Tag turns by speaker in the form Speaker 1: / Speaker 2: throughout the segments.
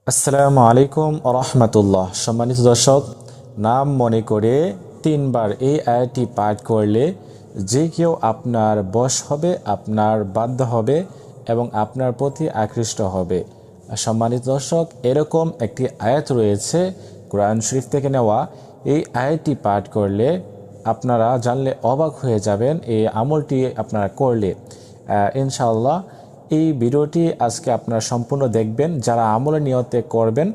Speaker 1: আসসালামু আলাইকুম রহমতুল্লাহ। সম্মানিত দর্শক, নাম মনে করে 3বার এই আয়াতটি পাঠ করলে যে কেউ আপনার বশ হবে, আপনার বাধ্য হবে এবং আপনার প্রতি আকৃষ্ট হবে। সম্মানিত দর্শক, এরকম একটি আয়াত রয়েছে কোরআন শরীফ থেকে নেওয়া। এই আয়াতটি পাঠ করলে আপনারা জানলে অবাক হয়ে যাবেন। এই আমলটি আপনারা করলে ইনশাআল্লাহ এই ভিডিওটি আজকে আপনারা সম্পূর্ণ দেখবেন। যারা আমলের নিয়তে করবেন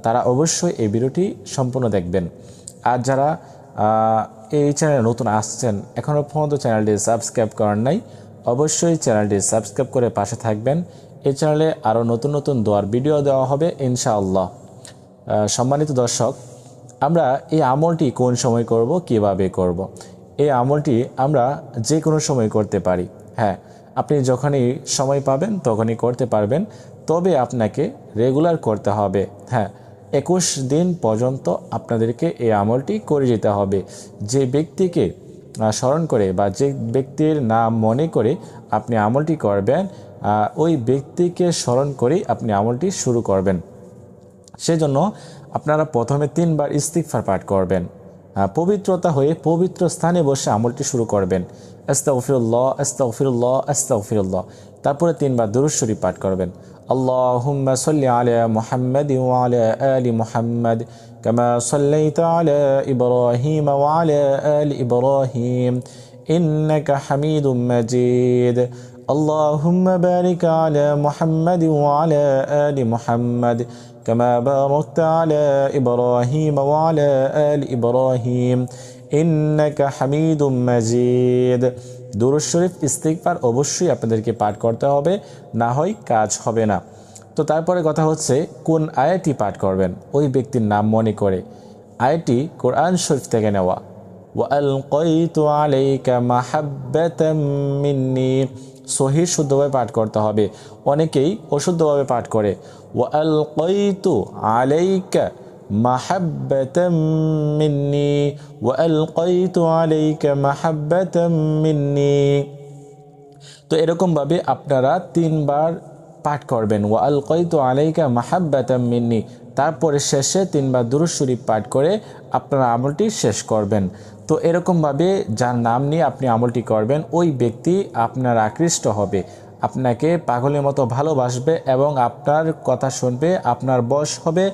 Speaker 1: তারা অবশ্যই এই ভিডিওটি সম্পূর্ণ দেখবেন। আর যারা এই চ্যানেলে নতুন আসছেন, এখনও পর্যন্ত চ্যানেলটি সাবস্ক্রাইব করেন নাই, অবশ্যই চ্যানেলটি সাবস্ক্রাইব করে পাশে থাকবেন। এই চ্যানেলে আরও নতুন নতুন দোয়ার ভিডিও দেওয়া হবে ইনশাআল্লাহ। সম্মানিত দর্শক, আমরা এই আমলটি কোন সময় করব, কিভাবে করব? এই আমলটি আমরা যে কোনো সময় করতে পারি। হ্যাঁ, আপনি যখনই সময় পাবেন তখনই করতে পারবেন, তবে আপনাকে রেগুলার করতে হবে। হ্যাঁ, 21 দিন পর্যন্ত আপনাদেরকে এই আমলটি করে যেতে হবে। যে ব্যক্তিকে স্মরণ করে বা যে ব্যক্তির নাম মনে করে আপনি আমলটি করবেন, ওই ব্যক্তিকে স্মরণ করেই আপনি আমলটি শুরু করবেন। সেজন্য আপনারা প্রথমে 3বার ইস্তিগফার পাঠ করবেন। পবিত্রতা হয়ে পবিত্র স্থানে বসে আমলটি শুরু করবেন। আস্তাগফিরুল্লাহ আস্তাগফিরুল্লাহ আস্তাগফিরুল্লাহ। তারপরে 3বার দুরূদ শরীফ পাঠ করবেন। আল্লাহুম্মা সাল্লি আলা মুহাম্মাদ ওয়া আলা আলি মুহাম্মাদ কামা সাল্লাইতা আলা ইব্রাহিম ওয়া আলা আলি ইব্রাহিম ইন্নাকা হামিদুম মাজিদ। আল্লাহুম্মা বারিক আলা মুহাম্মাদ ওয়া আলা আলি মুহাম্মাদ كما باركت على إبراهيم وعلى آل إبراهيم إنك حميد مجيد। দুরূদ শরীফ ইস্তিগফার অবশ্যই আপনাদেরকে পাঠ করতে হবে, না হয় কাজ হবে না। তো তারপরে কথা হচ্ছে কোন আয়াতটি পাঠ করবেন, ওই ব্যক্তির নাম মনে করে। আয়াতটি কোরআন শরীফ থেকে নেওয়া। وألقيت عليك محبة مني। সহিহ শুদ্ধভাবে পাঠ করতে হবে, অনেকেই অশুদ্ধভাবে পাঠ করে। ওয়ালকাইতু আলাইকা মাহাব্বাতাম মিন্নি, ওয়ালকাইতু আলাইকা মাহাব্বাতাম মিন্নি। তো এরকমভাবে আপনারা 3বার পাঠ করবেন, ওয়ালকাইতু আলাইকা মাহাব্বাতাম মিন্নি। তারপরে শেষে 3বার দুরূদ শরীফ পাঠ করে আপনারা আমলটি শেষ করবেন। তো এরকমভাবে যার নাম নিয়ে আপনি আমলটি করবেন, ওই ব্যক্তি আপনার আকৃষ্ট হবে, আপনাকে পাগলের মতো ভালোবাসবে এবং আপনার কথা শুনবে, আপনার বশ হবে,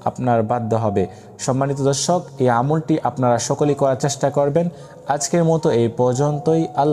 Speaker 1: আপনার বাধ্য হবে। সম্মানিত দর্শক, এই আমলটি আপনারা সকলেই করার চেষ্টা করবেন। আজকের মতো এই পর্যন্তই। আল্লাহ।